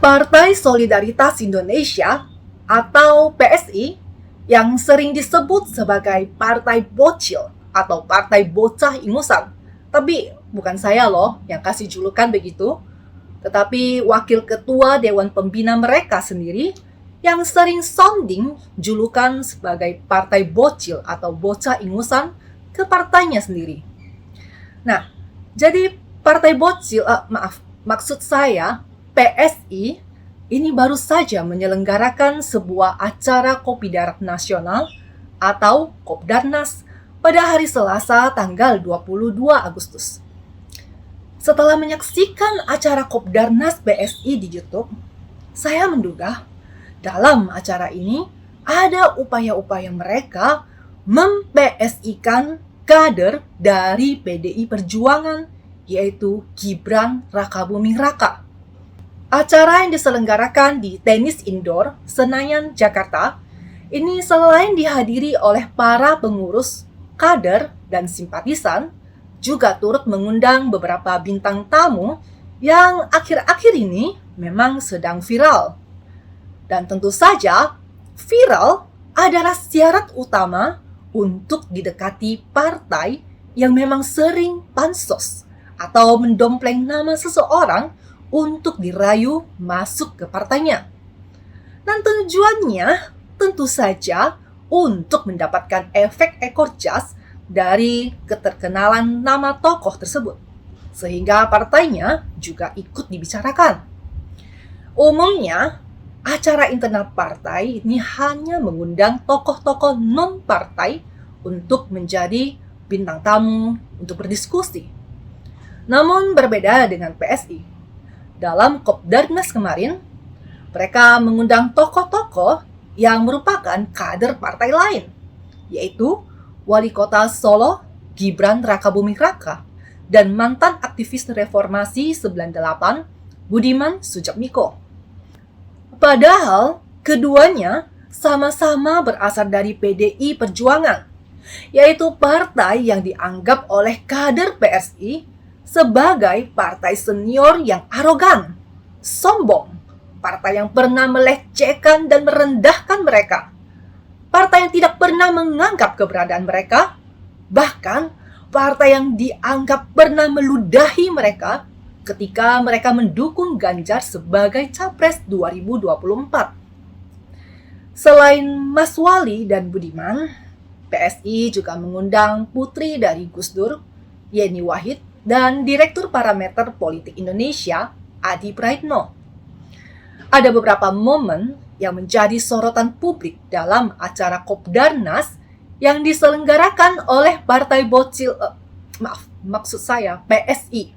Partai Solidaritas Indonesia atau PSI yang sering disebut sebagai Partai Bocil atau Partai Bocah Ingusan. Tapi bukan saya loh yang kasih julukan begitu, tetapi wakil ketua Dewan Pembina mereka sendiri yang sering sounding julukan sebagai Partai Bocil atau Bocah Ingusan ke partainya sendiri. Nah, jadi Partai Bocil, maksud saya PSI ini baru saja menyelenggarakan sebuah acara Kopi Darat Nasional atau Kopdarnas pada hari Selasa tanggal 22 Agustus. Setelah menyaksikan acara Kopdarnas PSI di YouTube, saya menduga dalam acara ini ada upaya-upaya mereka mem-PSI-kan kader dari PDI Perjuangan, yaitu Gibran Rakabuming Raka. Acara yang diselenggarakan di Tenis Indoor, Senayan, Jakarta, ini selain dihadiri oleh para pengurus, kader, dan simpatisan, juga turut mengundang beberapa bintang tamu yang akhir-akhir ini memang sedang viral. Dan tentu saja, viral adalah syarat utama untuk didekati partai yang memang sering pansos atau mendompleng nama seseorang untuk dirayu masuk ke partainya. Dan tujuannya tentu saja untuk mendapatkan efek ekor jas dari keterkenalan nama tokoh tersebut, sehingga partainya juga ikut dibicarakan. Umumnya, acara internal partai ini hanya mengundang tokoh-tokoh non-partai untuk menjadi bintang tamu untuk berdiskusi. Namun berbeda dengan PSI. Dalam Kopdarnas kemarin, mereka mengundang tokoh-tokoh yang merupakan kader partai lain, yaitu Wali Kota Solo Gibran Rakabuming Raka dan mantan aktivis reformasi 98 Budiman Sujatmiko. Padahal keduanya sama-sama berasal dari PDI Perjuangan, yaitu partai yang dianggap oleh kader PSI sebagai partai senior yang arogan, sombong, partai yang pernah melecehkan dan merendahkan mereka, partai yang tidak pernah menganggap keberadaan mereka, bahkan partai yang dianggap pernah meludahi mereka ketika mereka mendukung Ganjar sebagai Capres 2024. Selain Mas Wali dan Budiman, PSI juga mengundang putri dari Gus Dur, Yeni Wahid, dan Direktur Parameter Politik Indonesia, Adi Praitno. Ada beberapa momen yang menjadi sorotan publik dalam acara Kopdarnas yang diselenggarakan oleh Partai Bocil, maksud saya PSI.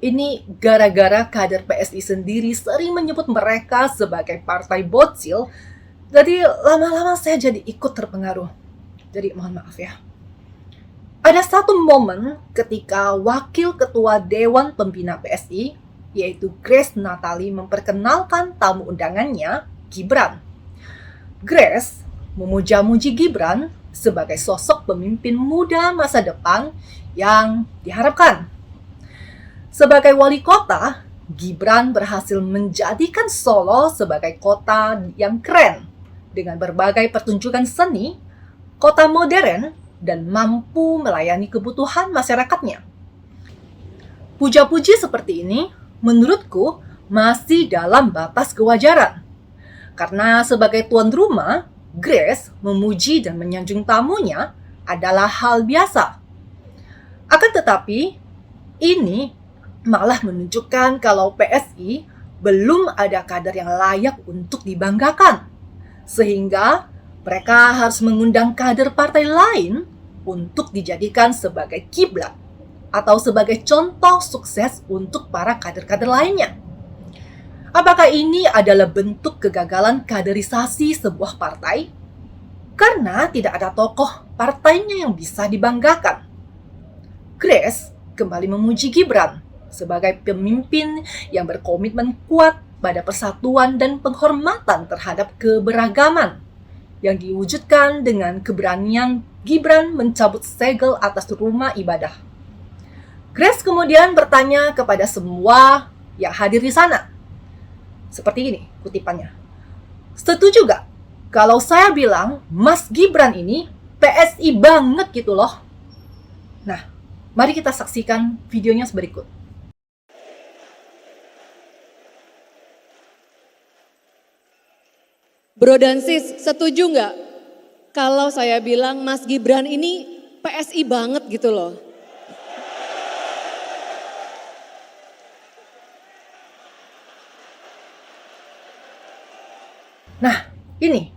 Ini gara-gara kader PSI sendiri sering menyebut mereka sebagai Partai Bocil, jadi lama-lama saya jadi ikut terpengaruh. Jadi mohon maaf ya. Ada satu momen ketika Wakil Ketua Dewan Pembina PSI, yaitu Grace Natali, memperkenalkan tamu undangannya, Gibran. Grace memuja-muji Gibran sebagai sosok pemimpin muda masa depan yang diharapkan. Sebagai wali kota, Gibran berhasil menjadikan Solo sebagai kota yang keren dengan berbagai pertunjukan seni, kota modern, dan mampu melayani kebutuhan masyarakatnya. Puja-puji seperti ini, menurutku, masih dalam batas kewajaran. Karena sebagai tuan rumah, Grace memuji dan menyanjung tamunya adalah hal biasa. Akan tetapi, ini malah menunjukkan kalau PSI belum ada kader yang layak untuk dibanggakan. Sehingga mereka harus mengundang kader partai lain untuk dijadikan sebagai kiblat atau sebagai contoh sukses untuk para kader-kader lainnya. Apakah ini adalah bentuk kegagalan kaderisasi sebuah partai? Karena tidak ada tokoh partainya yang bisa dibanggakan. Grace kembali memuji Gibran sebagai pemimpin yang berkomitmen kuat pada persatuan dan penghormatan terhadap keberagaman yang diwujudkan dengan keberanian Gibran mencabut segel atas rumah ibadah. Grace kemudian bertanya kepada semua yang hadir di sana, Seperti ini kutipannya. Setuju gak kalau saya bilang Mas Gibran ini PSI banget gitu loh? Nah, mari kita saksikan videonya berikut. Bro dan sis, setuju nggak kalau saya bilang Mas Gibran ini PSI banget gitu loh? Nah, ini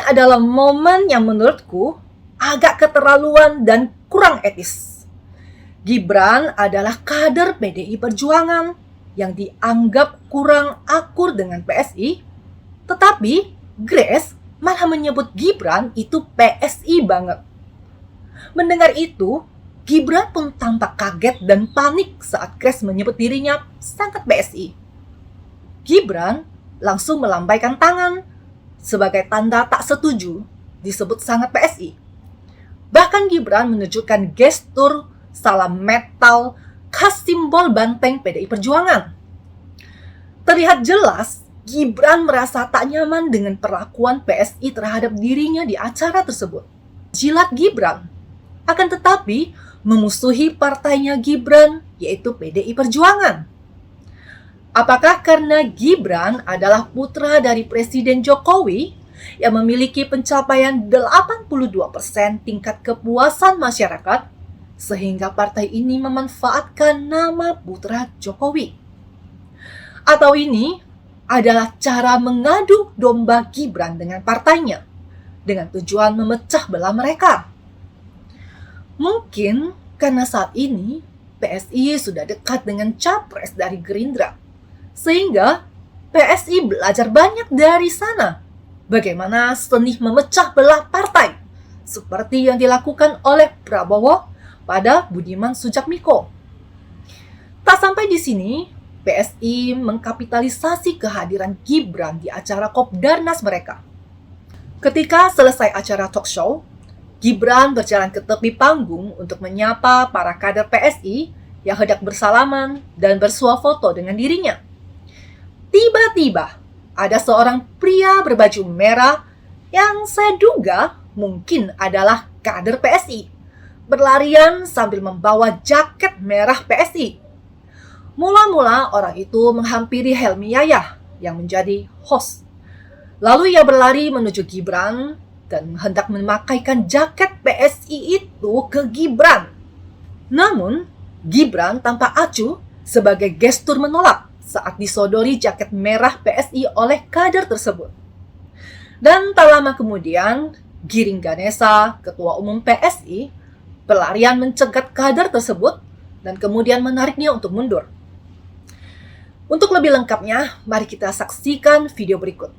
adalah momen yang menurutku agak keterlaluan dan kurang etis. Gibran adalah kader PDI Perjuangan yang dianggap kurang akur dengan PSI, tetapi Grace malah menyebut Gibran itu PSI banget. Mendengar itu, Gibran pun tampak kaget dan panik saat Grace menyebut dirinya sangat PSI. Gibran langsung melambaikan tangan sebagai tanda tak setuju disebut sangat PSI. Bahkan Gibran menunjukkan gestur salam metal khas simbol banteng PDI Perjuangan. Terlihat jelas Gibran merasa tak nyaman dengan perlakuan PSI terhadap dirinya di acara tersebut. Jilat Gibran, akan tetapi memusuhi partainya Gibran, yaitu PDI Perjuangan. Apakah karena Gibran adalah putra dari Presiden Jokowi yang memiliki pencapaian 82% tingkat kepuasan masyarakat, sehingga partai ini memanfaatkan nama putra Jokowi? Atau ini adalah cara mengadu domba Gibran dengan partainya, dengan tujuan memecah belah mereka? Mungkin karena saat ini PSI sudah dekat dengan capres dari Gerindra, sehingga PSI belajar banyak dari sana bagaimana seni memecah belah partai, seperti yang dilakukan oleh Prabowo pada Budiman Sujatmiko. Tak sampai di sini, PSI mengkapitalisasi kehadiran Gibran di acara Kopdarnas mereka. Ketika selesai acara talk show, Gibran berjalan ke tepi panggung untuk menyapa para kader PSI yang hendak bersalaman dan bersuah foto dengan dirinya. Tiba-tiba, ada seorang pria berbaju merah yang saya duga mungkin adalah kader PSI, berlarian sambil membawa jaket merah PSI. Mula-mula orang itu menghampiri Helmi Yahya yang menjadi host. Lalu ia berlari menuju Gibran dan hendak memakaikan jaket PSI itu ke Gibran. Namun, Gibran tampak acuh sebagai gestur menolak saat disodori jaket merah PSI oleh kader tersebut. Dan tak lama kemudian, Giring Ganesa, Ketua Umum PSI, berlarian mencegat kader tersebut dan kemudian menariknya untuk mundur. Untuk lebih lengkapnya, mari kita saksikan video berikut.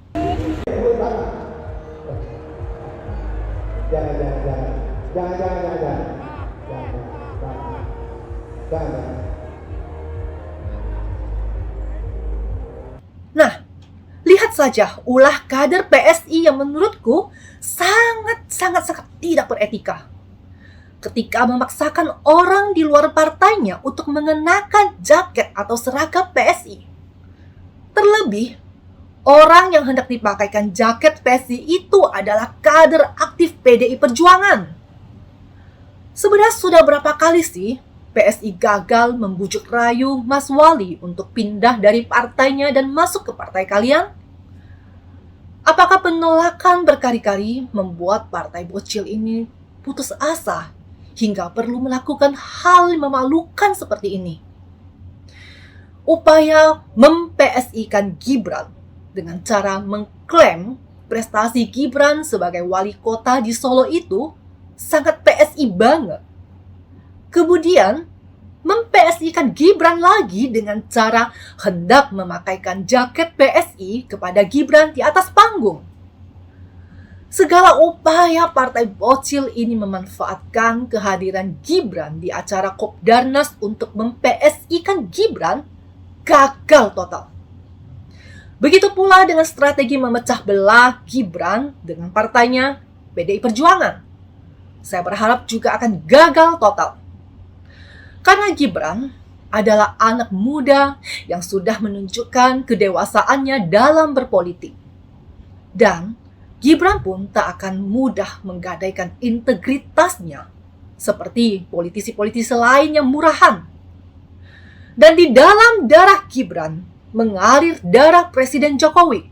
Nah, lihat saja ulah kader PSI yang menurutku sangat tidak beretika. Ketika memaksakan orang di luar partainya untuk mengenakan jaket atau seragam PSI. Terlebih, orang yang hendak dipakaikan jaket PSI itu adalah kader aktif PDI Perjuangan. Sebenarnya sudah berapa kali sih PSI gagal membujuk rayu Mas Wali untuk pindah dari partainya dan masuk ke partai kalian? Apakah penolakan berkali-kali membuat partai bocil ini putus asa hingga perlu melakukan hal memalukan seperti ini? Upaya mem-PSI-kan Gibran dengan cara mengklaim prestasi Gibran sebagai wali kota di Solo itu sangat PSI banget. Kemudian, mem-PSI-kan Gibran lagi dengan cara hendak memakaikan jaket PSI kepada Gibran di atas panggung. Segala upaya partai bocil ini memanfaatkan kehadiran Gibran di acara Kopdarnas untuk mem-PSI-kan Gibran gagal total. Begitu pula dengan strategi memecah belah Gibran dengan partainya PDI Perjuangan. Saya berharap juga akan gagal total. Karena Gibran adalah anak muda yang sudah menunjukkan kedewasaannya dalam berpolitik. Dan Gibran pun tak akan mudah menggadaikan integritasnya seperti politisi-politisi lain yang murahan. Dan di dalam darah Gibran mengalir darah Presiden Jokowi,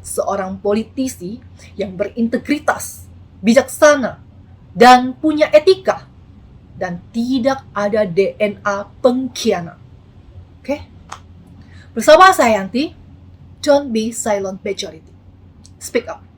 seorang politisi yang berintegritas, bijaksana, dan punya etika, dan tidak ada DNA pengkhianat. Oke? Bersama saya Yanti, don't be silent majority. Speak up.